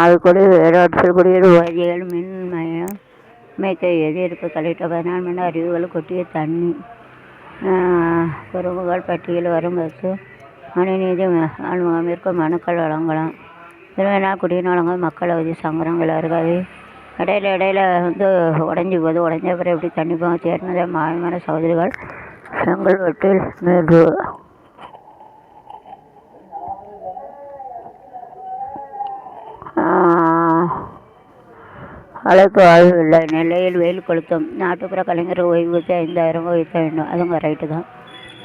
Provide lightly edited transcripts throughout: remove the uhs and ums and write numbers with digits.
ஆலக்குடி வேடாற்றல் குடியேறு வாரியால் மின்மயம் மேய்க்க எதிர்ப்பு கலெக்டர் 14 மணி அறிவுகள் கொட்டிய தண்ணி குறும்புகள் பட்டியல் வரும் பஸ் மனுநீதி முகாமிற்கு மனுக்கள் வழங்கலாம். 20 நாள் குடிநீர் வழங்க மக்கள் அவதி சங்கரங்கள் இருக்காது. இடையில உடஞ்சி போகுது. உடஞ்ச அப்புறம் எப்படி தண்ணி போக சேர்ந்ததை மாயமான சகோதரிகள் செங்கல்பட்டில் மீட்பு. அழைப்பு ஆய்வு இல்லை. நெல்லையில் வெயில் கொளுத்தும். நாட்டுப்புற கலைஞர் ஓய்வூதிய 5000 உயர்த்த வேண்டும். அதுங்க ரைட்டு தான்.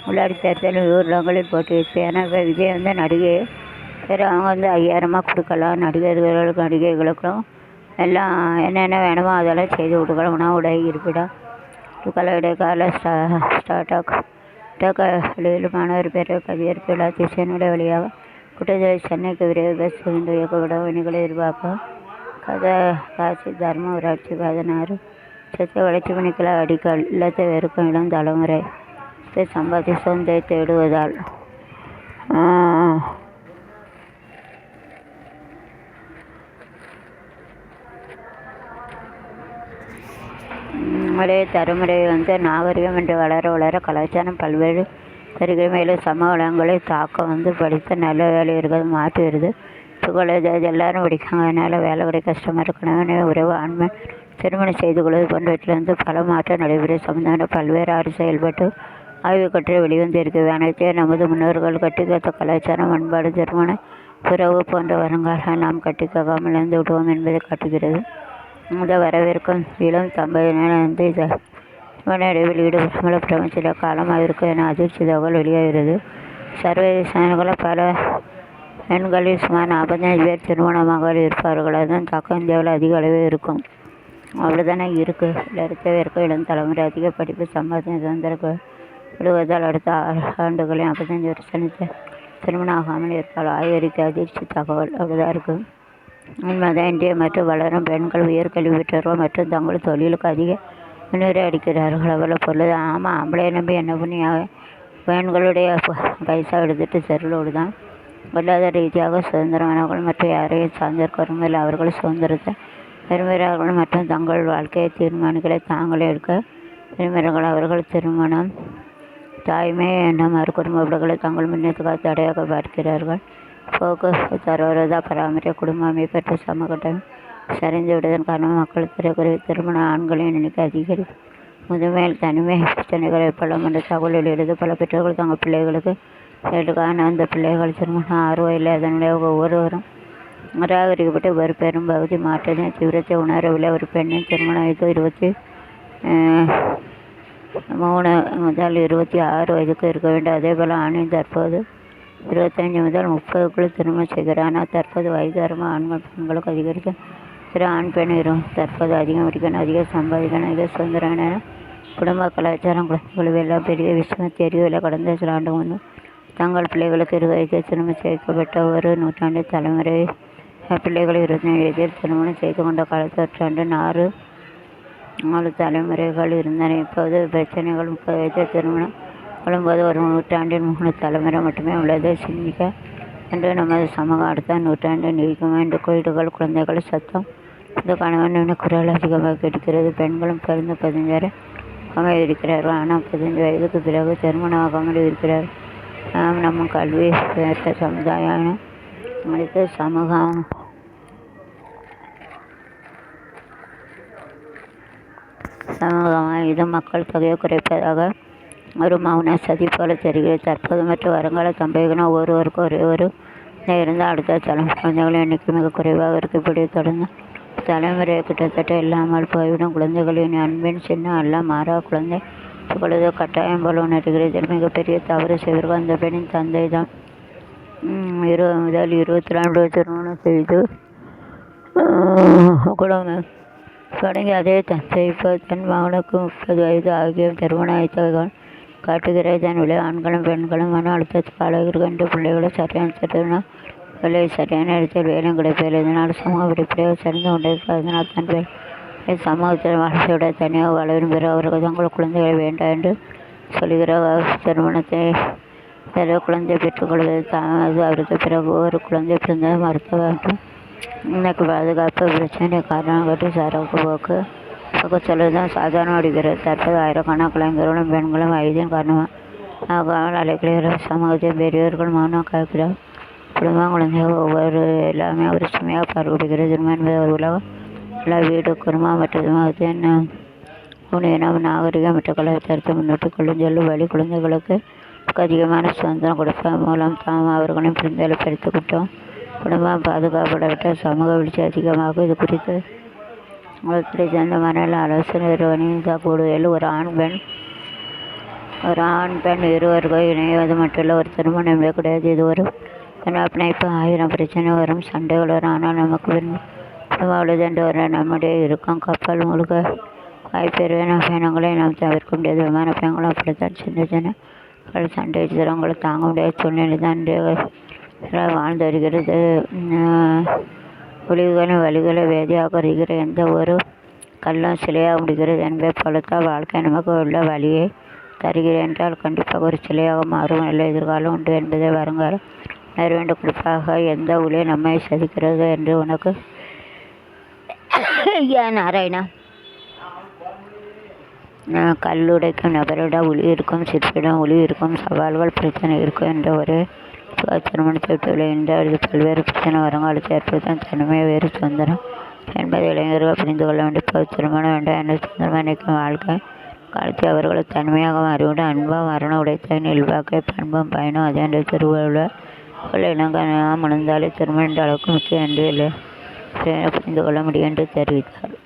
உள்ளாட்சி தேர்தலில் ஊர்வலங்களில் போட்டி வச்சு. ஏன்னா இப்போ விஜய் நடிகை சரி அவங்க 5000 கொடுக்கலாம். நடிகைகளுக்கும் எல்லாம் என்னென்ன வேணுமோ அதெல்லாம் செய்து கொடுக்கலாம். உணவு உடை இருப்பிடம் இடைக்கால வெளியில் மாணவர் பேர கவியர் விழா திசையினுடைய வழியாக குற்றச்சாலை சென்னைக்கு விரைவு பஸ் இன்று இயக்கப்படும். வணிகளை எதிர்பார்ப்போம். காசி தர்ம ஊராட்சி 16 சத்த வளர்ச்சி பணிகளை அடிக்கல். இல்லத்தை வெறுக்கும் இளம் தலைமுறை சம்பாதி சொந்தை தேடுவதால் இளைய தலைமுறை நாகரிகம் என்று வளர கலாச்சாரம் பல்வேறு தருகிற மேலும் சமூக வளங்களை தாக்கம் படித்த நல்ல வேலை இருக்கிறது மாற்றி வருது. காலேஜ் எல்லாரும் படிக்காங்க. அதனால் வேலை கிடை கஷ்டமாக இருக்கணும். உறவு ஆண்மை திருமணம் செய்து கொள்வது போன்றவற்றிலிருந்து பல மாற்றம் நடைபெறும். சமுதாய பல்வேறு ஆறு செயல்பட்டு ஆய்வு கட்டுரை வெளிவந்திருக்கு. அனைத்தையும் நமது முன்னோர்கள் கட்டிக்காத்த கலாச்சாரம் பண்பாடு திருமண உறவு போன்ற வருங்கால நாம் கட்டிக்காமல் இருந்து விடுவோம் என்பதை காட்டுகிறது. இந்த வரவேற்கும் இளம் தம்பதியினர் வெளியீடு பிரபல பிரபஞ்ச காலமாக இருக்கும் என அதிர்ச்சி தகவல் வெளியாகிறது. சர்வதேச பல பெண்களில் சுமார் 45 பேர் திருமணமாக இருப்பார்கள். அதுதான் தாக்கம் இந்தியாவில் அதிக அளவே இருக்கும். அவ்வளோதானே இருக்குது. இடத்தை இருக்க இளம் தலைமுறை அதிக படிப்பு சம்பாதித்த சுதந்திர விடுவதால் அடுத்த 6 ஆண்டுகளில் 45% திருமணம் ஆகாமல் இருப்பால். ஆய்வறிக்கை அதிர்ச்சி தகவல் அவ்வளோதான் இருக்குது. உண்மைதான். இந்திய மற்றும் வளரும் பெண்கள் உயர்கல்வி பெற்றவர்கள் மற்றும் தங்கள் தொழிலுக்கு அதிக முன்னுரை அடிக்கிறார்கள். அவ்வளோ பொருள். ஆமாம், ஆம்பளை நம்பி என்ன புண்ணியாக பெண்களுடைய பைசா எடுத்துட்டு செருளோடு தான். பொருளாதார ரீதியாக சுதந்திரமானவர்கள் மற்றும் யாரையும் சார்ந்திருக்கிறவங்க இல்லை. அவர்கள் சுதந்திரத்தை விரும்புகிறார்கள் மற்றும் தங்கள் வாழ்க்கையை தீர்மானிகளை தாங்களே எடுக்க விரும்புகிறார்கள். அவர்கள் திருமணம் தாய்மை எண்ணம் குடும்பங்களை தங்கள் முன்னேற்றத்துக்காக தடையாக பார்க்கிறார்கள். போக்கு சர்வரதா பராமரிக்க குடும்ப அமைப்பற்ற சமூகட்டம் சரிந்து விடுவதன் காரணமாக மக்கள் திரைக்குறைவு திருமண ஆண்களின் எண்ணிக்கை அதிகரிப்பு. முதுமையில் தனிமை பிரச்சனைகள் ஏற்படும் என்ற தகவல் வெளியிடுது. பல பெற்றோர்கள் தங்கள் பிள்ளைகளுக்கு கேட்டுக்கான அந்த பிள்ளைகள் திருமணம் ஆர்வம் இல்லை. அதனுடைய ஒவ்வொருவரும் நிராகரிக்கப்பட்டு ஒரு பெரும் பகுதி மாற்றத்தின் தீவிரத்தை உணரவில்லை. ஒரு பெண்ணின் திருமண வயது 23 முதல் 26 வயதுக்கு இருக்க வேண்டும். அதேபோல் ஆணின் தற்போது 25 முதல் 30க்குள் திருமணம் செய்கிறார். ஆனால் தற்போது வயது வரம்பு ஆண்கள் பெண்களுக்கு அதிகரிக்க ஆண் பெண் தற்போது அதிகம் முடிக்கணும், அதிக சம்பாதிக்கணும், அதிக சுதந்திரம் என குடும்ப கலாச்சாரம் குழந்தைகள் எல்லாம் பெரிய விஷயம் தெரியவில்லை. கடந்த சில ஆண்டு முன்பு தங்கள் பிள்ளைகளுக்கு 20 வயதில் திருமணம் செய்யப்பட்ட ஒரு நூற்றாண்டு தலைமுறை பிள்ளைகள் 27 வயதில் திருமணம் செய்து கொண்ட காலத்தொற்றாண்டு 4 தலைமுறைகள் இருந்தன. இப்போது பிரச்சனைகள் 30 வயதில் திருமணம் கொள்ளும்போது ஒரு நூற்றாண்டில் 3 தலைமுறை மட்டுமே உள்ளது. சிந்திக்க என்று நமது சமூகம் அடுத்த நூற்றாண்டு நீடிக்குமா என்று கோயில்கள் குழந்தைகள் சத்தம் இந்த கணவன் குரல் அதிகமாக கேட்கிறது. பெண்களும் பிறந்து 15 வரை இருக்கிறார்கள். ஆனால் 15 வயதுக்கு பிறகு திருமணம் ஆகாமல் இருக்கிறார். நம்ம கல்வி பெற்ற சமுதாயம் அடுத்த சமூகம் இது மக்கள் தொகையை குறைப்பதாக ஒரு மௌன சதி போல தெரிகிறது. தற்போது மற்றும் வருங்கால தம்பதிகளும் ஒருவருக்கு ஒரு இருந்தால் அடுத்த தலைமுறை குழந்தைகளின் எண்ணிக்கை மிக குறைவாக இருக்கு. இப்படி தொடர்ந்து தலைமுறை கிட்டத்தட்ட இல்லாமல் போய்விடும். குழந்தைகளின் அன்பின் சின்னம் எல்லாம் மாறா குழந்தை இப்பொழுது கட்டாயம் போல உணர்கிறது. மிகப்பெரிய தவறு செய்வர்கள் அந்த பெண்ணின் தந்தை தான். 20 முதல் 22 திருமணம் செய்து குடும்பம் தொடங்கி அதே தந்தை இப்போ தன் மகனுக்கு 30 வயது ஆகிய திருமணம் வைத்தவர்கள் காட்டுகிற இதன் விலை ஆண்களும் பெண்களும் மன அழுத்தத்துக்கு ஆளாகிறார்கள் என்று பிள்ளைகளை சரியான திருமணம் வேலை சரியான நேரத்தில் வேலையும் கிடைப்பதில்லை. இதனால் சமூகம் வெளிப்படையாக சரிந்து கொண்டிருக்கிறது. அதனால் தன் சமூகத்தில் வாழ்க்கையோட தனியாக வாழ விரும்புகிற அவர்கள் தங்கள் குழந்தைகளை வேண்டாம் என்று சொல்கிற திருமணத்தை குழந்தை பெற்றுக்கொள்வது தாமது. அவருக்கு பிறகு ஒரு குழந்தை பிறந்தது மறுத்த வேண்டும். இன்னைக்கு பாதுகாப்பு பிரச்சனை காரணம் கட்டி சரக்கு போக்கு சொல்வது தான் சாதாரண அடிக்கிறது. தற்போது ஆயிரக்கணக்கான இளைஞர்களும் பெண்களும் வயதின் காரணமாக அழைக்கிற சமூகத்தில் பெரியவர்கள் மௌனம் காக்கிறார். குடும்பம் குழந்தைகள் ஒவ்வொரு எல்லாமே ஒரு சுமையாக பார்க்கப்படுகிறது. திருமணம் என்பது ஒரு உலகம் எல்லா வீடு குடும்பம் மற்றும் சமூகத்தின் உணவினம் நாகரிகம் மற்றும் கலாச்சாரத்தை முன்னோட்டு கொள்ளும் செல்லும் வழி குழந்தைகளுக்கு அதிகமான சுதந்திரம் கொடுப்பதன் மூலம் தாம் அவர்களின் புரிந்தலை பறித்துக்கிட்டோம். குடும்பம் பாதுகாக்கப்படவிட்ட சமூக வீழ்ச்சி அதிகமாக. இது குறித்து உலகத்துறை சேர்ந்த மனநல ஆலோசனை நிறுவன கூடுதல் ஒரு ஆண் பெண் இருவர்கள் இணைவது மட்டும் ஒரு திருமணம் என்பது கிடையாது. இது ஒரு பிணைப்பு. 1000 பிரச்சனை வரும், சண்டைகள் வரும். ஆனால் நமக்கு குடும்பம் உள்ளது என்று ஒரு நம்முடைய இருக்கும். கப்பல் முழுக்க வாய்ப்பெறுவன பயணங்களை நாம் தவிர்க்க முடியாது. விமான பயணங்களும் அப்படித்தான். சின்ன சின்ன சண்டை சிரமங்களை தாங்க முடியாத சூழ்நிலை தான் வாழ்ந்து வருகிறது. ஒளிவுகளின் வழிகளை வேதியாக வருகிற எந்த ஒரு கல்லும் சிலையாக முடிகிறது என்பதை போலத்தான் வாழ்க்கை நமக்கு உள்ள வழியை தருகிறேன் என்றால் கண்டிப்பாக ஒரு சிலையாக மாறும். நல்ல எதிர்காலம் உண்டு என்பதை வருங்காலம் உணர வேண்டும். குறிப்பாக எந்த ஒளியை நம்மை சதிக்கிறது என்று உனக்கு நாராயணா கல்லுடைக்கும் நபரிடம் ஒளி இருக்கும், சிற்பிடம் ஒளி இருக்கும், சவால்கள் பிரச்சனை இருக்கும் என்ற ஒரு திருமணத்தை விட்டுவில்லை என்றால் இது பல்வேறு பிரச்சனை வருங்காலத்தை ஏற்படுத்தும். தனிமை வேறு சுதந்திரம் என்பதை இளைஞர்கள் புரிந்து கொள்ள வேண்டும். திருமணம் வேண்டாம் என்ற சுதந்திரமாக நினைக்கும் வாழ்க்கை காலத்தை அவர்களை தனிமையாக மாறிவிடும். அன்பும் மரண உடைத்த இல்வாக்கை பண்பும் பயனும் அதே என்ற திருவள்ளுவர் இனங்கமாக மணந்தாலே திருமண அளவுக்கு முக்கியம் என்று புரிந்து கொள்ள முடியும் என்று தெரிவித்தார்.